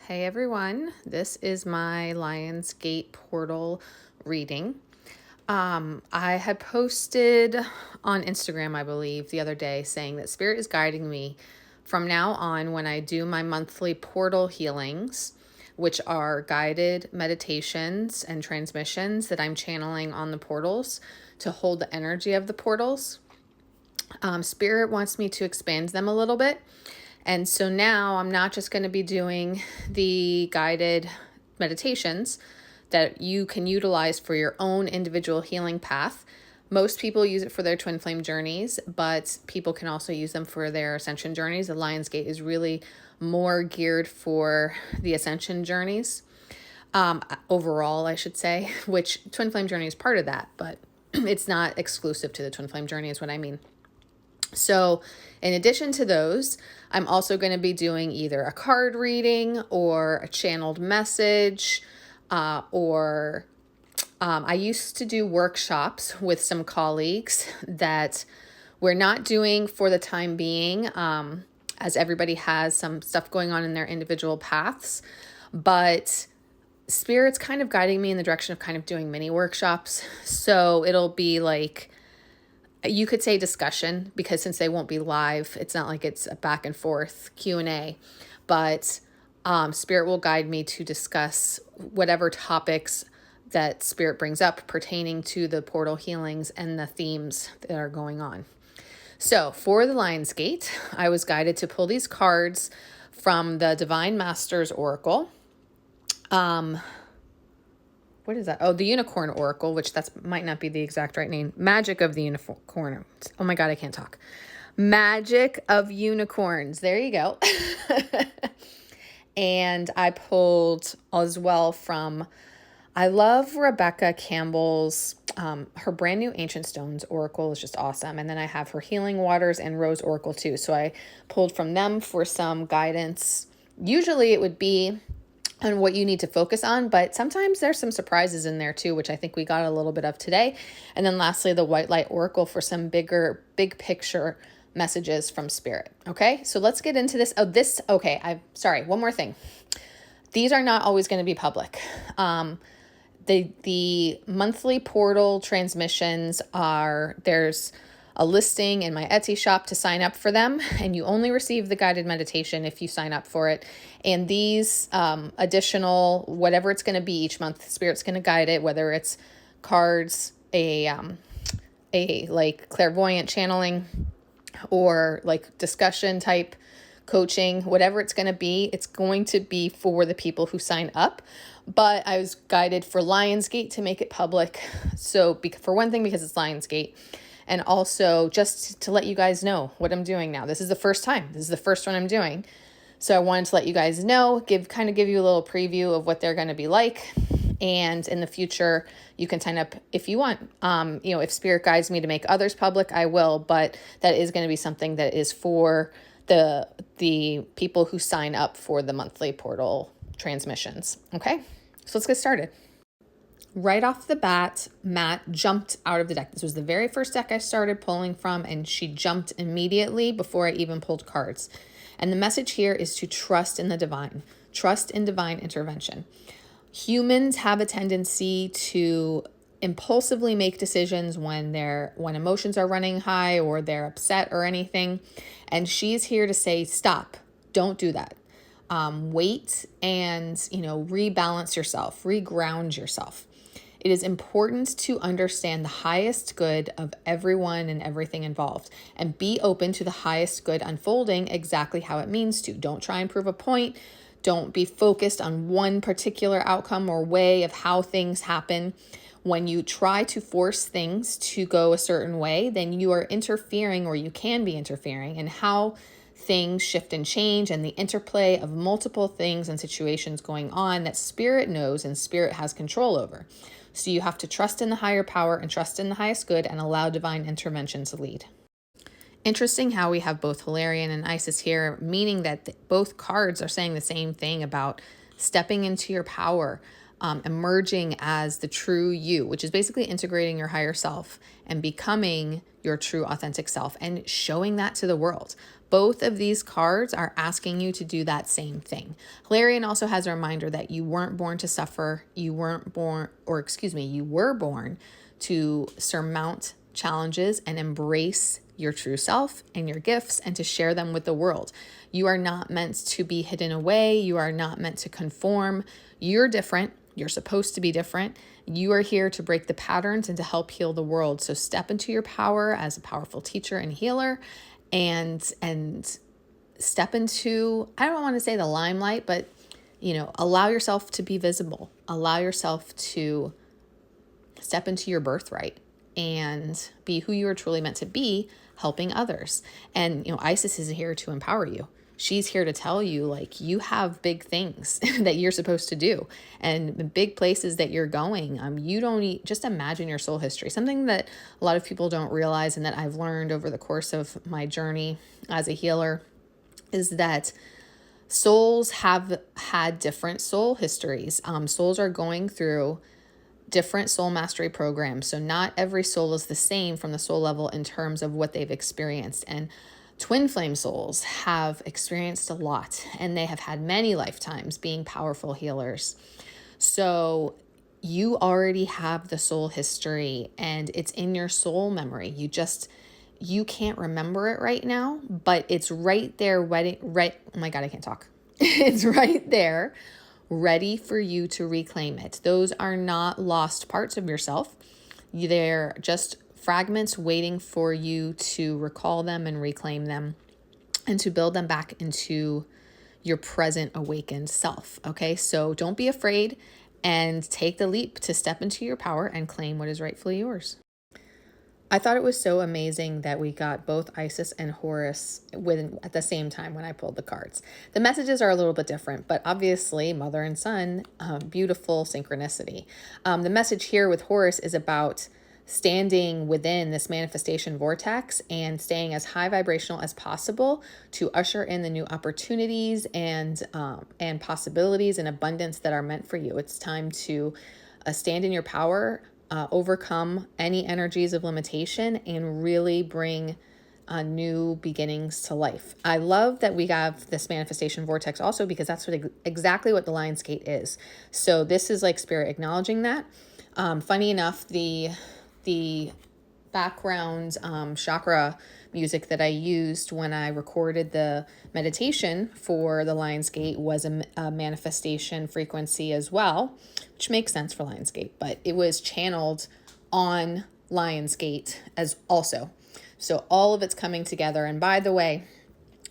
Hey everyone, this is my Lionsgate portal reading. I had posted on Instagram, I believe, the other day saying that Spirit is guiding me from now on when I do my monthly portal healings, which are guided meditations and transmissions that I'm channeling on the portals to hold the energy of the portals. Spirit wants me to expand them a little bit. And so now I'm not just going to be doing the guided meditations that you can utilize for your own individual healing path. Most people use it for their twin flame journeys, but people can also use them for their ascension journeys. The Lionsgate is really more geared for the ascension journeys. Overall, I should say, which twin flame journey is part of that, but it's not exclusive to the twin flame journey is what I mean. So in addition to those, I'm also going to be doing either a card reading or a channeled message, or I used to do workshops with some colleagues that we're not doing for the time being, as everybody has some stuff going on in their individual paths. But Spirit's kind of guiding me in the direction of kind of doing mini workshops. So it'll be like, you could say discussion, because since they won't be live, it's not like it's a back and forth Q&A, but Spirit will guide me to discuss whatever topics that Spirit brings up pertaining to the portal healings and the themes that are going on. So for the Lionsgate, I was guided to pull these cards from the Divine Masters Oracle. What is that? Oh, the Unicorn Oracle, which might not be the exact right name. Magic of the Unicorn. Oh my God, I can't talk. Magic of Unicorns. There you go. And I pulled as well from, I love Rebecca Campbell's, her brand new Ancient Stones Oracle is just awesome. And then I have her Healing Waters and Rose Oracle too. So I pulled from them for some guidance. Usually it would be on what you need to focus on, but sometimes there's some surprises in there too, which I think we got a little bit of today. And then lastly, the White Light Oracle for some big picture messages from Spirit. Okay, so let's get into this. Sorry, one more thing. These are not always going to be public. The monthly portal transmissions there's a listing in my Etsy shop to sign up for them, and you only receive the guided meditation if you sign up for it. And these additional, whatever it's going to be each month, Spirit's going to guide it, whether it's cards, a like clairvoyant channeling, or like discussion type coaching, whatever it's going to be for the people who sign up. But I was guided for Lionsgate to make it public. So for one thing, because it's Lionsgate, and also just to let you guys know what I'm doing now. This is the first time. This is the first one I'm doing. So I wanted to let you guys know, give you a little preview of what they're going to be like. And in the future, you can sign up if you want. If Spirit guides me to make others public, I will. But that is going to be something that is for the people who sign up for the monthly portal transmissions. Okay, so let's get started. Right off the bat, Matt jumped out of the deck. This was the very first deck I started pulling from, and she jumped immediately before I even pulled cards. And the message here is to trust in the divine, trust in divine intervention. Humans have a tendency to impulsively make decisions when emotions are running high or they're upset or anything. And she's here to say, stop, don't do that. Wait and, rebalance yourself, reground yourself. It is important to understand the highest good of everyone and everything involved, and be open to the highest good unfolding exactly how it means to. Don't try and prove a point. Don't be focused on one particular outcome or way of how things happen. When you try to force things to go a certain way, then you are interfering, or you can be interfering, in how things shift and change, and the interplay of multiple things and situations going on that Spirit knows and Spirit has control over. So you have to trust in the higher power and trust in the highest good and allow divine intervention to lead. Interesting how we have both Hilarion and Isis here, meaning that both cards are saying the same thing about stepping into your power, emerging as the true you, which is basically integrating your higher self and becoming your true authentic self and showing that to the world. both of these cards are asking you to do that same thing. Hilarion also has a reminder that you weren't born to suffer. You were born to surmount challenges and embrace your true self and your gifts and to share them with the world. You are not meant to be hidden away. You are not meant to conform. You're different. You're supposed to be different. You are here to break the patterns and to help heal the world. So step into your power as a powerful teacher and healer, and step into, I don't want to say the limelight, but allow yourself to be visible. Allow yourself to step into your birthright and be who you are truly meant to be, helping others. And Isis is here to empower you. She's here to tell you, like, you have big things that you're supposed to do and big places that you're going. You don't just imagine your soul history. Something that a lot of people don't realize and that I've learned over the course of my journey as a healer is that souls have had different soul histories. Souls are going through different soul mastery programs. So not every soul is the same from the soul level in terms of what they've experienced. And twin flame souls have experienced a lot, and they have had many lifetimes being powerful healers. So you already have the soul history and it's in your soul memory. You can't remember it right now, but it's right there, oh my God, I can't talk. It's right there, ready for you to reclaim it. Those are not lost parts of yourself. They're just fragments waiting for you to recall them and reclaim them and to build them back into your present awakened self. Okay, so don't be afraid and take the leap to step into your power and claim what is rightfully yours. I thought it was so amazing that we got both Isis and Horus at the same time when I pulled the cards. The messages are a little bit different, but obviously mother and son, beautiful synchronicity. The message here with Horus is about standing within this manifestation vortex and staying as high vibrational as possible to usher in the new opportunities and possibilities and abundance that are meant for you. It's time to stand in your power, overcome any energies of limitation, and really bring new beginnings to life. I love that we have this manifestation vortex also because that's exactly what the Lion's Gate is. So this is like spirit acknowledging that. Funny enough, the background chakra music that I used when I recorded the meditation for the Lion's Gate was a manifestation frequency as well, which makes sense for Lion's Gate, but it was channeled on Lion's Gate as also. So all of it's coming together. And by the way,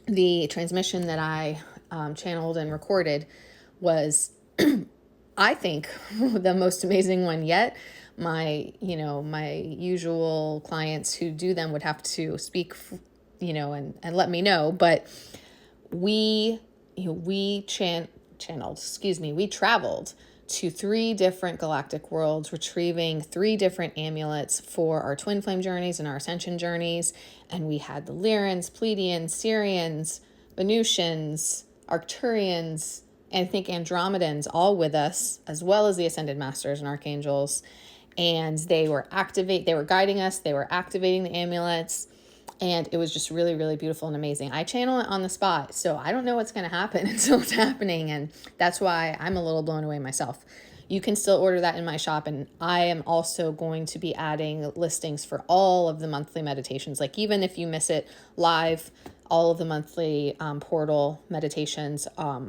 the transmission that I channeled and recorded was, I think, the most amazing one yet. My usual clients who do them would have to speak, and let me know. But we traveled to 3 different galactic worlds, retrieving 3 different amulets for our twin flame journeys and our ascension journeys. And we had the Lyrans, Pleiadians, Sirians, Venusians, Arcturians, and I think Andromedans all with us, as well as the Ascended Masters and Archangels. And they were guiding us, they were activating the amulets, and it was just really, really beautiful and amazing. I channel it on the spot, so I don't know what's going to happen until it's happening, and that's why I'm a little blown away myself. You can still order that in my shop, and I am also going to be adding listings for all of the monthly meditations. Like, even if you miss it live, all of the monthly portal meditations,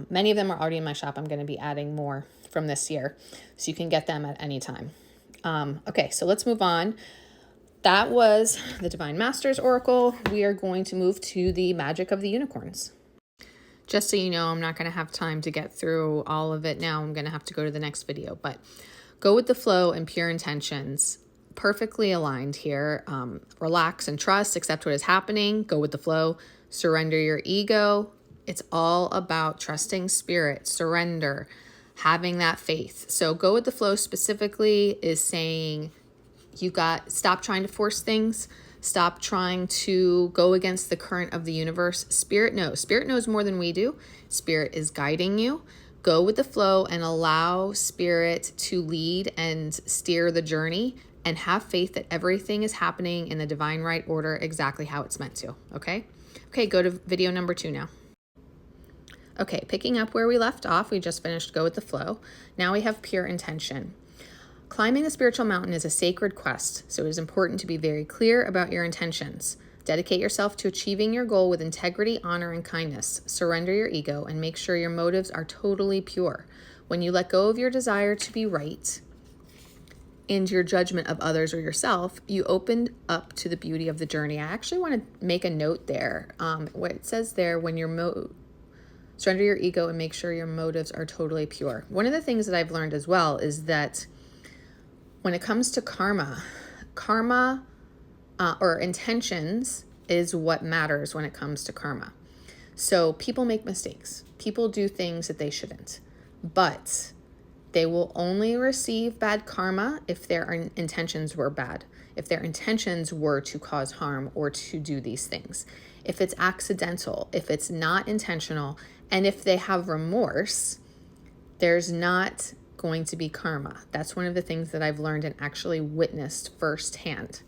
many of them are already in my shop. I'm going to be adding more from this year, so you can get them at any time. Okay, so let's move on. That was the Divine Masters Oracle. We are going to move to the Magic of the Unicorns. Just so you know, I'm not going to have time to get through all of it now. I'm going to have to go to the next video, but go with the flow and pure intentions. Perfectly aligned here. Relax and trust, accept what is happening, go with the flow, surrender your ego. It's all about trusting spirit, surrender, having that faith. So go with the flow specifically is saying stop trying to force things. Stop trying to go against the current of the universe. Spirit knows more than we do. Spirit is guiding you. Go with the flow and allow spirit to lead and steer the journey, and have faith that everything is happening in the divine right order exactly how it's meant to. Okay. Okay, go to video number 2 now. Okay, picking up where we left off, we just finished Go with the Flow. Now we have Pure Intention. Climbing the spiritual mountain is a sacred quest, so it is important to be very clear about your intentions. Dedicate yourself to achieving your goal with integrity, honor, and kindness. Surrender your ego and make sure your motives are totally pure. When you let go of your desire to be right and your judgment of others or yourself, you open up to the beauty of the journey. I actually want to make a note there. What it says there, when you're surrender your ego and make sure your motives are totally pure. One of the things that I've learned as well is that when it comes to karma or intentions is what matters when it comes to karma. So people make mistakes. People do things that they shouldn't. But they will only receive bad karma if their intentions were bad, if their intentions were to cause harm or to do these things. If it's accidental, if it's not intentional, and if they have remorse, there's not going to be karma. That's one of the things that I've learned and actually witnessed firsthand.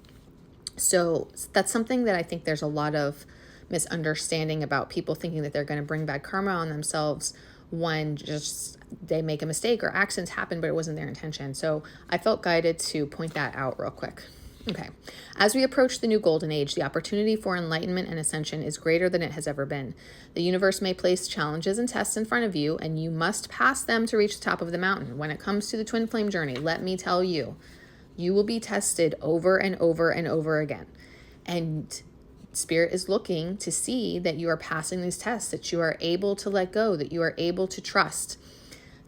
So that's something that I think there's a lot of misunderstanding about, people thinking that they're going to bring bad karma on themselves when just they make a mistake or accidents happen, but it wasn't their intention. So I felt guided to point that out real quick. Okay. As we approach the new golden age, the opportunity for enlightenment and ascension is greater than it has ever been. The universe may place challenges and tests in front of you, and you must pass them to reach the top of the mountain. When it comes to the twin flame journey, let me tell you, you will be tested over and over and over again. And Spirit is looking to see that you are passing these tests, that you are able to let go, that you are able to trust,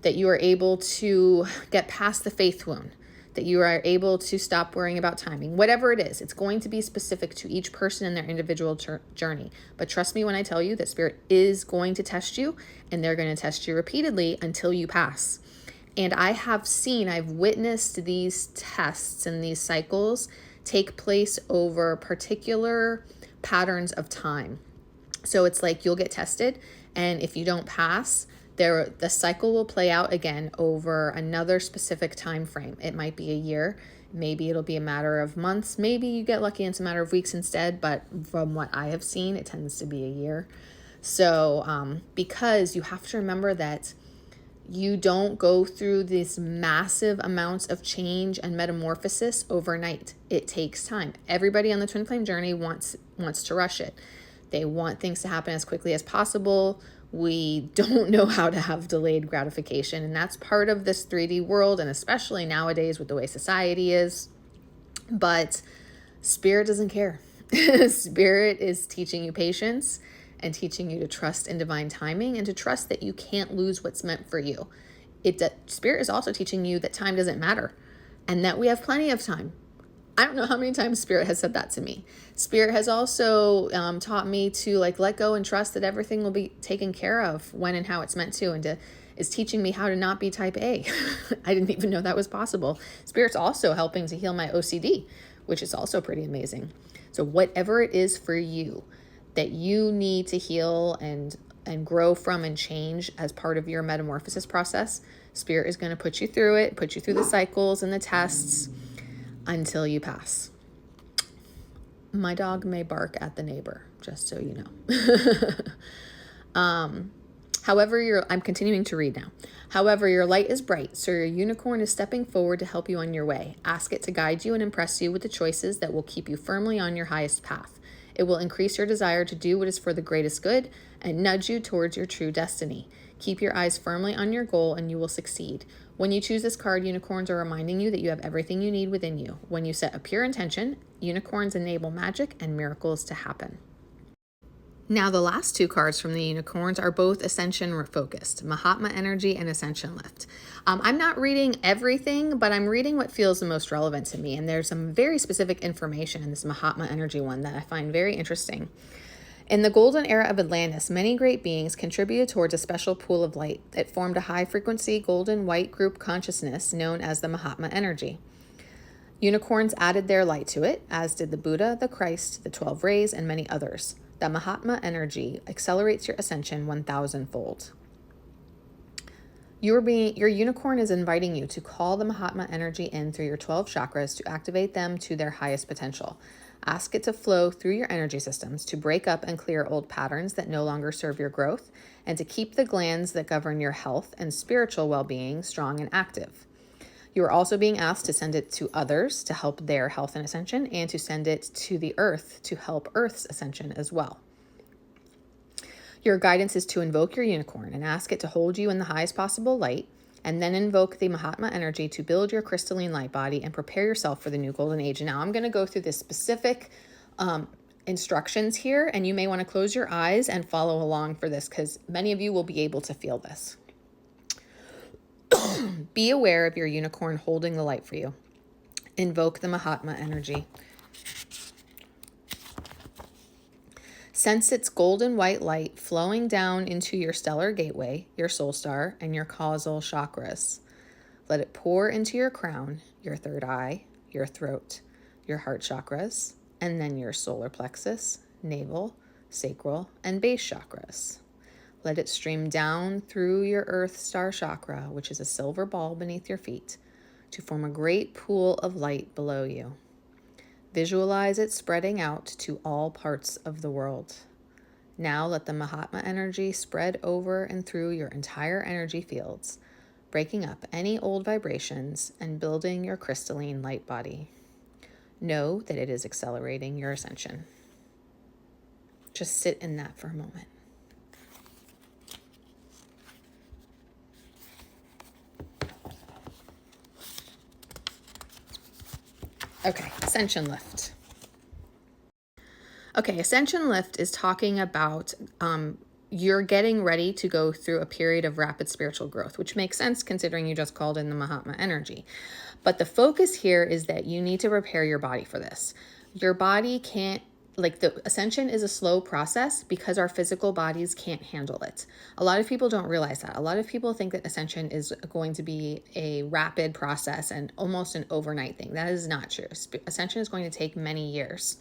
that you are able to get past the faith wound, that you are able to stop worrying about timing. Whatever it is, it's going to be specific to each person in their individual journey. But trust me when I tell you that Spirit is going to test you, and they're going to test you repeatedly until you pass. And I've witnessed these tests and these cycles take place over particular patterns of time. So it's like you'll get tested, and if you don't pass, the cycle will play out again over another specific time frame. It might be a year, maybe it'll be a matter of months, maybe you get lucky and it's a matter of weeks instead, but from what I have seen, it tends to be a year. So because you have to remember that you don't go through these massive amounts of change and metamorphosis overnight. It takes time. Everybody on the twin flame journey wants to rush it. They want things to happen as quickly as possible. We don't know how to have delayed gratification, and that's part of this 3D world, and especially nowadays with the way society is. But Spirit doesn't care. Spirit is teaching you patience and teaching you to trust in divine timing and to trust that you can't lose what's meant for you. Spirit is also teaching you that time doesn't matter and that we have plenty of time. I don't know how many times Spirit has said that to me. Spirit has also taught me to let go and trust that everything will be taken care of when and how it's meant to, and is teaching me how to not be type A. I didn't even know that was possible. Spirit's also helping to heal my OCD, which is also pretty amazing. So whatever it is for you that you need to heal and grow from and change as part of your metamorphosis process, Spirit is going to put you through it, put you through the cycles and the tests until you pass. My dog may bark at the neighbor, just so you know. I'm continuing to read now. However, your light is bright, so your unicorn is stepping forward to help you on your way. Ask it to guide you and impress you with the choices that will keep you firmly on your highest path. It will increase your desire to do what is for the greatest good and nudge you towards your true destiny. Keep your eyes firmly on your goal and you will succeed. When you choose this card, unicorns are reminding you that you have everything you need within you. When you set a pure intention, unicorns enable magic and miracles to happen. Now, the last two cards from the unicorns are both ascension focused, Mahatma Energy and Ascension Lift. I'm not reading everything, but I'm reading what feels the most relevant to me. And there's some very specific information in this Mahatma Energy one that I find very interesting. In the golden era of Atlantis, many great beings contributed towards a special pool of light that formed a high-frequency golden white group consciousness known as the Mahatma Energy. Unicorns added their light to it, as did the Buddha, the Christ, the 12 Rays, and many others. The Mahatma Energy accelerates your ascension 1,000-fold. Your unicorn is inviting you to call the Mahatma energy in through your 12 chakras to activate them to their highest potential. Ask it to flow through your energy systems to break up and clear old patterns that no longer serve your growth, and to keep the glands that govern your health and spiritual well-being strong and active. You are also being asked to send it to others to help their health and ascension, and to send it to the earth to help Earth's ascension as well. Your guidance is to invoke your unicorn and ask it to hold you in the highest possible light, and then invoke the Mahatma energy to build your crystalline light body and prepare yourself for the new golden age. And now I'm going to go through the specific instructions here, and you may want to close your eyes and follow along for this, because many of you will be able to feel this. Be aware of your unicorn holding the light for you. Invoke the Mahatma energy. Sense its golden white light flowing down into your stellar gateway, your soul star, and your causal chakras. Let it pour into your crown, your third eye, your throat, your heart chakras, and then your solar plexus, navel, sacral, and base chakras. Let it stream down through your earth star chakra, which is a silver ball beneath your feet, to form a great pool of light below you. Visualize it spreading out to all parts of the world. Now let the Mahatma energy spread over and through your entire energy fields, breaking up any old vibrations and building your crystalline light body. Know that it is accelerating your ascension. Just sit in that for a moment. Okay, Ascension Lift. Okay, Ascension Lift is talking about you're getting ready to go through a period of rapid spiritual growth, which makes sense considering you just called in the Mahatma energy. But the focus here is that you need to prepare your body for this. Your body can't, like, the ascension is a slow process because our physical bodies can't handle it. A lot of people don't realize that. A lot of people think that ascension is going to be a rapid process and almost an overnight thing. That is not true. Ascension is going to take many years.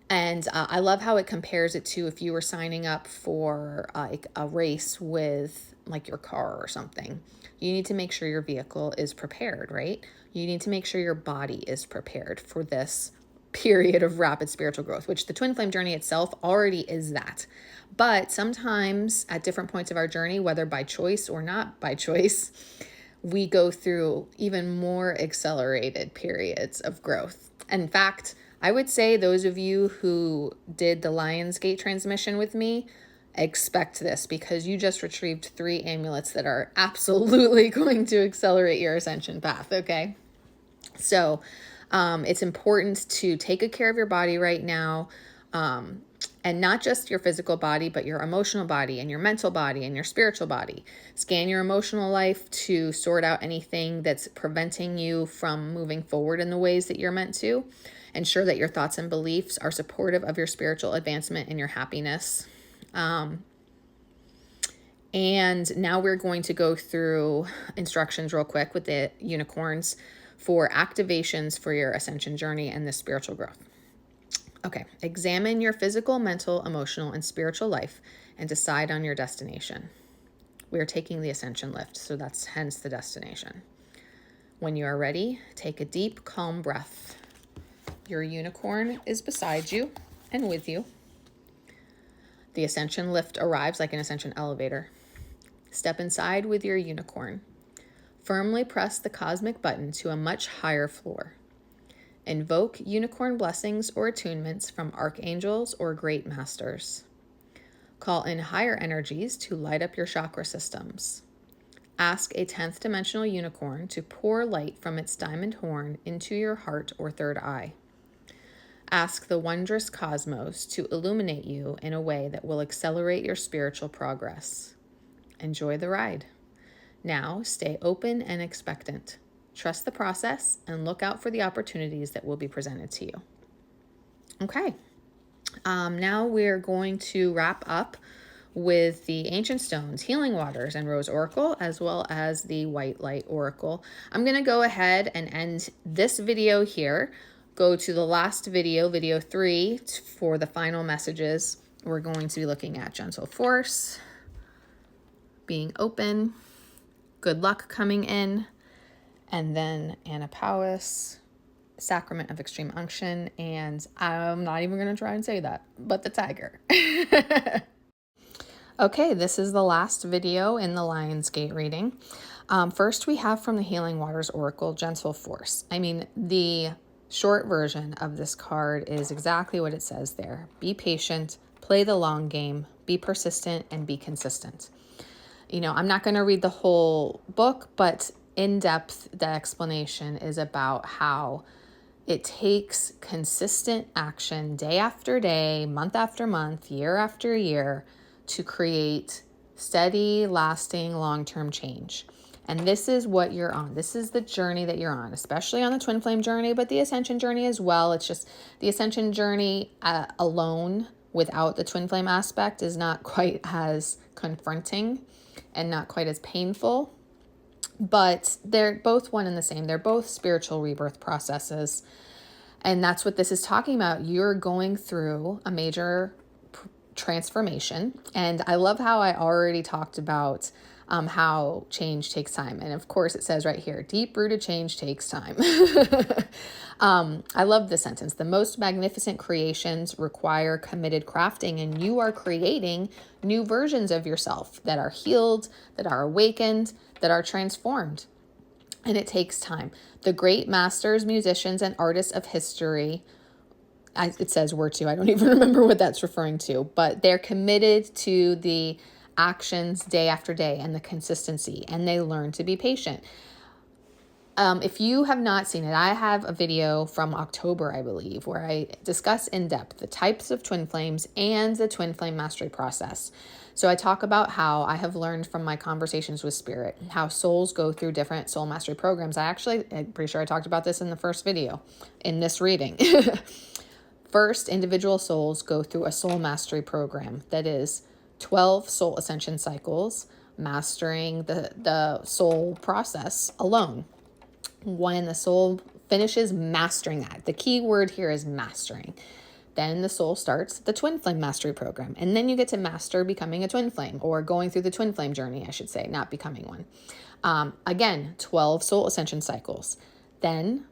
And I love how it compares it to if you were signing up for like a race with like your car or something. You need to make sure your vehicle is prepared, right? You need to make sure your body is prepared for this period of rapid spiritual growth, which the twin flame journey itself already is that. But sometimes at different points of our journey, whether by choice or not by choice, we go through even more accelerated periods of growth. In fact, I would say those of you who did the Lionsgate transmission with me, expect this, because you just retrieved 3 amulets that are absolutely going to accelerate your ascension path, okay? So it's important to take good care of your body right now, and not just your physical body, but your emotional body and your mental body and your spiritual body. Scan your emotional life to sort out anything that's preventing you from moving forward in the ways that you're meant to. Ensure that your thoughts and beliefs are supportive of your spiritual advancement and your happiness. And now we're going to go through instructions real quick with the unicorns for activations for your ascension journey and the spiritual growth. Okay, examine your physical, mental, emotional, and spiritual life and decide on your destination. We are taking the ascension lift, so that's hence the destination. When you are ready, take a deep, calm breath. Your unicorn is beside you and with you. The ascension lift arrives like an ascension elevator. Step inside with your unicorn. Firmly press the cosmic button to a much higher floor. Invoke unicorn blessings or attunements from archangels or great masters. Call in higher energies to light up your chakra systems. Ask a 10th dimensional unicorn to pour light from its diamond horn into your heart or third eye. Ask the wondrous cosmos to illuminate you in a way that will accelerate your spiritual progress. Enjoy the ride. Now, stay open and expectant. Trust the process and look out for the opportunities that will be presented to you. Okay, now we're going to wrap up with the Ancient Stones, Healing Waters, and Rose Oracle, as well as the White Light Oracle. I'm going to go ahead and end this video here. Go to the last video, video 3, for the final messages. We're going to be looking at gentle force, being open, good luck coming in, and then Anapowis, Sacrament of Extreme Unction, and I'm not even going to try and say that, but the tiger. Okay, this is the last video in the Lionsgate reading. First, we have from the Healing Waters Oracle, Gentle Force. I mean, the short version of this card is exactly what it says there. Be patient, play the long game, be persistent, and be consistent. You know, I'm not going to read the whole book, but in depth, the explanation is about how it takes consistent action day after day, month after month, year after year to create steady, lasting, long-term change. And this is what you're on. This is the journey that you're on, especially on the twin flame journey, but the ascension journey as well. It's just the ascension journey alone without the twin flame aspect is not quite as confronting and not quite as painful, but they're both one and the same. They're both spiritual rebirth processes. And that's what this is talking about. You're going through a major transformation. And I love how I already talked about how change takes time. And of course, it says right here, deep-rooted change takes time. I love this sentence. The most magnificent creations require committed crafting, and you are creating new versions of yourself that are healed, that are awakened, that are transformed. And it takes time. The great masters, musicians, and artists of history, it says were to, I don't even remember what that's referring to, but they're committed to the actions day after day and the consistency, and they learn to be patient. If you have not seen it, I have a video from October, I believe, where I discuss in depth the types of twin flames and the twin flame mastery process. So I talk about how I have learned from my conversations with Spirit, how souls go through different soul mastery programs. I'm pretty sure I talked about this in the first video in this reading. First, individual souls go through a soul mastery program that is 12 soul ascension cycles, mastering the soul process alone. When the soul finishes mastering that, the key word here is mastering, then the soul starts the twin flame mastery program. And then you get to master becoming a twin flame, or going through the twin flame journey, I should say, not becoming one. Again, 12 soul ascension cycles. Then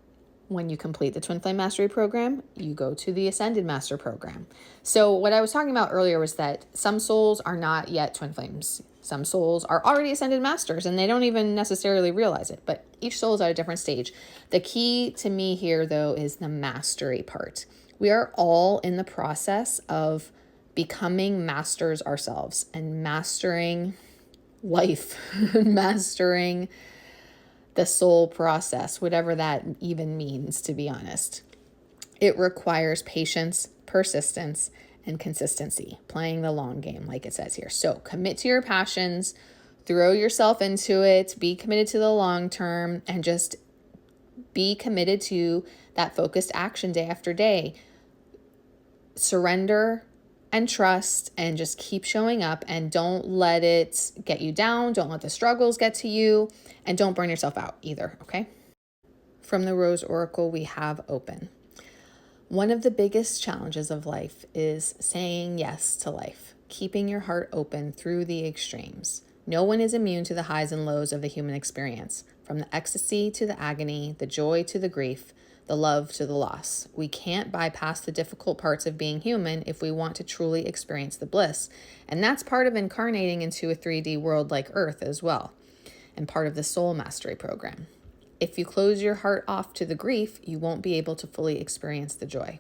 when you complete the twin flame mastery program, you go to the ascended master program. So what I was talking about earlier was that some souls are not yet twin flames. Some souls are already ascended masters and they don't even necessarily realize it, but each soul is at a different stage. The key to me here, though, is the mastery part. We are all in the process of becoming masters ourselves and mastering life, mastering the soul process, whatever that even means, to be honest. It requires patience, persistence, and consistency, playing the long game, like it says here. So commit to your passions, throw yourself into it, be committed to the long term, and just be committed to that focused action day after day. Surrender and trust, and just keep showing up, and don't let it get you down. Don't let the struggles get to you, and don't burn yourself out either, okay? From the Rose Oracle, we have open. One of the biggest challenges of life is saying yes to life, keeping your heart open through the extremes. No one is immune to the highs and lows of the human experience, from the ecstasy to the agony, the joy to the grief, the love to the loss. We can't bypass the difficult parts of being human if we want to truly experience the bliss. And that's part of incarnating into a 3D world like Earth as well, and part of the soul mastery program. If you close your heart off to the grief, you won't be able to fully experience the joy.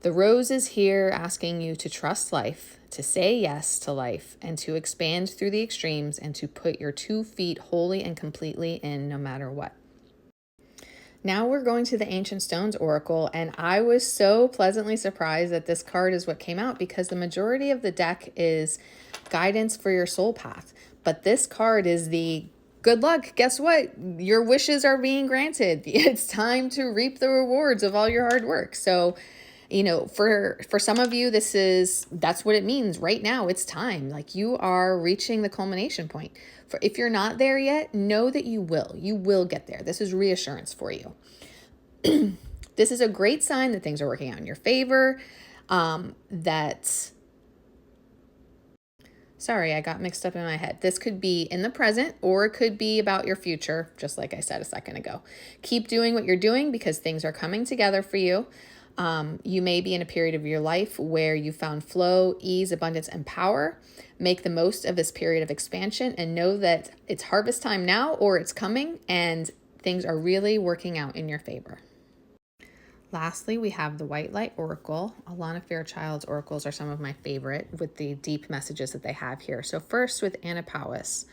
The rose is here asking you to trust life, to say yes to life, and to expand through the extremes, and to put your 2 feet wholly and completely in no matter what. Now we're going to the Ancient Stones Oracle, and I was so pleasantly surprised that this card is what came out, because the majority of the deck is guidance for your soul path. But this card is the good luck. Guess what? Your wishes are being granted. It's time to reap the rewards of all your hard work. So, you know, for some of you, that's what it means right now. It's time. Like, you are reaching the culmination point. If you're not there yet, know that you will get there. This is reassurance for you. This is a great sign that things are working out in your favor, that Sorry, I got mixed up in my head. This could be in the present or it could be about your future, just like I said a second ago. Keep doing what you're doing because things are coming together for you. You may be in a period of your life where you found flow, ease, abundance, and power. Make the most of this period of expansion and know that it's harvest time now or it's coming and things are really working out in your favor. Lastly, we have the White Light Oracle. Alana Fairchild's oracles are some of my favorite with the deep messages that they have here. So first with Anna Powis,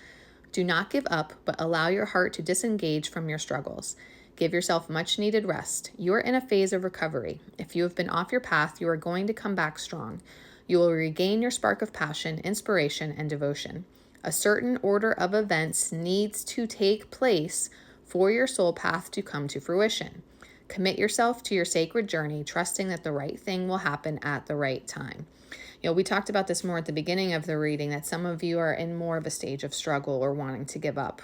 do not give up, but allow your heart to disengage from your struggles. Give yourself much needed rest. You are in a phase of recovery. If you have been off your path, you are going to come back strong. You will regain your spark of passion, inspiration, and devotion. A certain order of events needs to take place for your soul path to come to fruition. Commit yourself to your sacred journey, trusting that the right thing will happen at the right time. We talked about this more at the beginning of the reading, that some of you are in more of a stage of struggle or wanting to give up.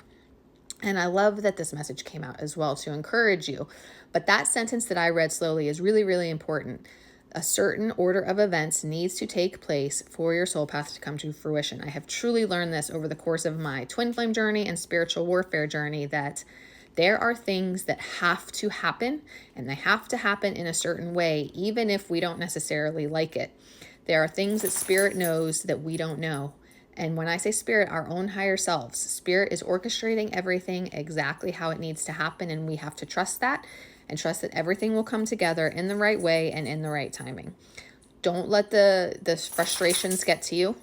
And I love that this message came out as well to encourage you. But that sentence that I read slowly is really, really important. A certain order of events needs to take place for your soul path to come to fruition. I have truly learned this over the course of my twin flame journey and spiritual warfare journey, that there are things that have to happen, and they have to happen in a certain way, even if we don't necessarily like it. There are things that Spirit knows that we don't know. And when I say Spirit, our own higher selves, Spirit is orchestrating everything exactly how it needs to happen, and we have to trust that and trust that everything will come together in the right way and in the right timing. Don't let the frustrations get to you.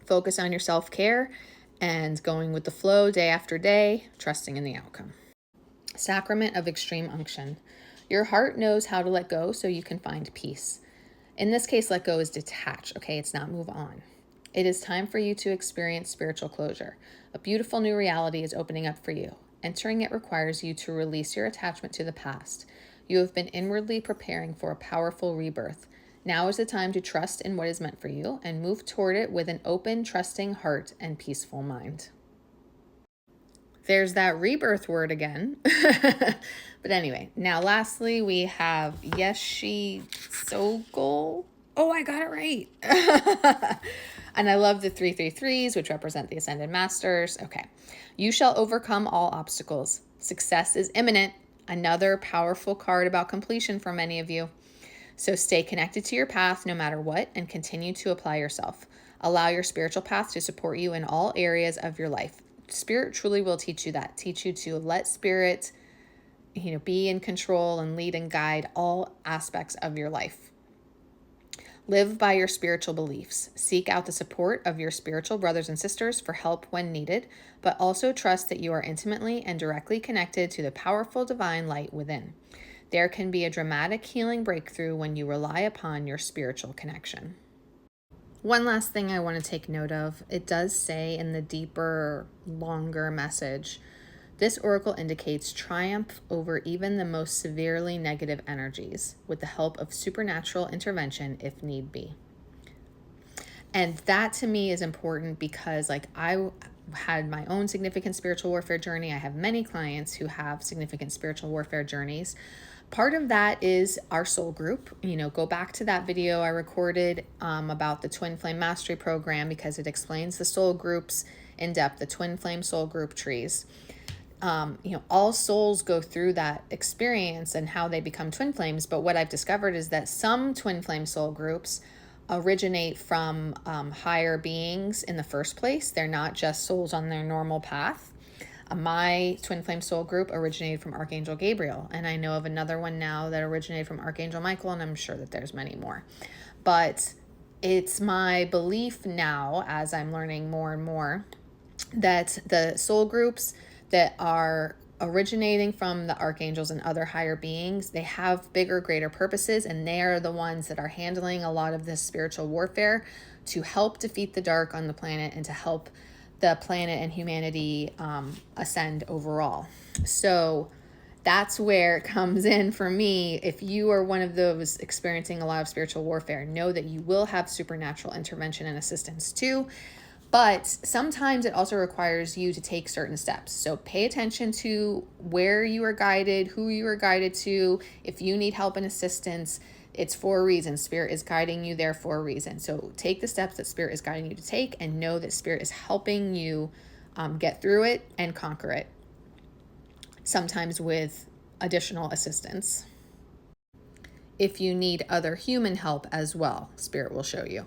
Focus on your self-care and going with the flow day after day, trusting in the outcome. Sacrament of Extreme Unction. Your heart knows how to let go so you can find peace. In this case, let go is detach, okay? It's not move on. It is time for you to experience spiritual closure. A beautiful new reality is opening up for you. Entering it requires you to release your attachment to the past. You have been inwardly preparing for a powerful rebirth. Now is the time to trust in what is meant for you and move toward it with an open, trusting heart and peaceful mind. There's that rebirth word again. But anyway, now lastly, we have Yeshi Sogol. Oh, I got it right. And I love the 333s, which represent the Ascended Masters. Okay. You shall overcome all obstacles. Success is imminent. Another powerful card about completion for many of you. So stay connected to your path no matter what, and continue to apply yourself. Allow your spiritual path to support you in all areas of your life. Spirit truly will teach you that. Teach you to let Spirit, be in control and lead and guide all aspects of your life. Live by your spiritual beliefs. Seek out the support of your spiritual brothers and sisters for help when needed, but also trust that you are intimately and directly connected to the powerful divine light within. There can be a dramatic healing breakthrough when you rely upon your spiritual connection. One last thing I want to take note of, it does say in the deeper, longer message, this oracle indicates triumph over even the most severely negative energies with the help of supernatural intervention if need be. And that to me is important because I had my own significant spiritual warfare journey. I have many clients who have significant spiritual warfare journeys. Part of that is our soul group. Go back to that video I recorded about the Twin Flame Mastery Program because it explains the soul groups in depth, the Twin Flame soul group trees. All souls go through that experience and how they become twin flames. But what I've discovered is that some twin flame soul groups originate from higher beings in the first place. They're not just souls on their normal path. My twin flame soul group originated from Archangel Gabriel, and I know of another one now that originated from Archangel Michael, and I'm sure that there's many more. But it's my belief now, as I'm learning more and more, that the soul groups that are originating from the archangels and other higher beings, they have bigger, greater purposes, and they are the ones that are handling a lot of this spiritual warfare to help defeat the dark on the planet and to help the planet and humanity ascend overall. So that's where it comes in for me. If you are one of those experiencing a lot of spiritual warfare, know that you will have supernatural intervention and assistance too. But sometimes it also requires you to take certain steps. So pay attention to where you are guided, who you are guided to. If you need help and assistance, It's for a reason. Spirit is guiding you there for a reason. So take the steps that Spirit is guiding you to take, and know that Spirit is helping you get through it and conquer it, sometimes with additional assistance. If you need other human help as well, Spirit will show you.